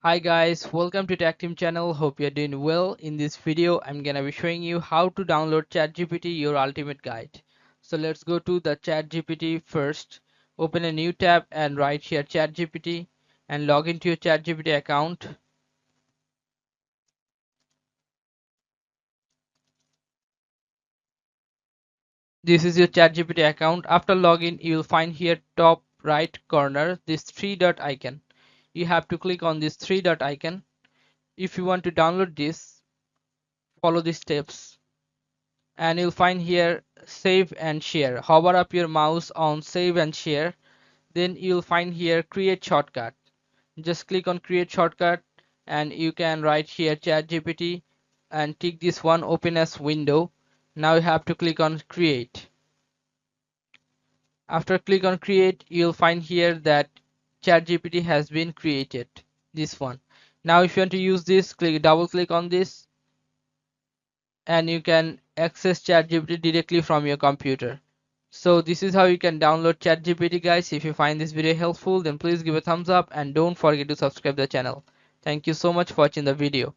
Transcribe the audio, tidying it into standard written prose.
Hi guys, welcome to Tactim channel. Hope you're doing well. In this video, I'm gonna be showing you how to download ChatGPT, your ultimate guide. So let's go to the ChatGPT first. Open a new tab and write here ChatGPT and log into your ChatGPT account. This is your ChatGPT account. After login, you will find here top right corner this three dot icon. You have to click on this three dot icon. If you want to download this, follow the steps. And you'll find here save and share. Hover up your mouse on save and share, then you'll find here create shortcut. Just click on create shortcut and you can write here ChatGPT and tick this one open as window. Now you have to click on create. After click on create, you'll find here that ChatGPT has been created, this one. Now if you want to use this, double click on this and you can access ChatGPT directly from your computer. So this is how you can download ChatGPT, guys. If you find this video helpful, then please give a thumbs up and don't forget to subscribe the channel. Thank you so much for watching the video.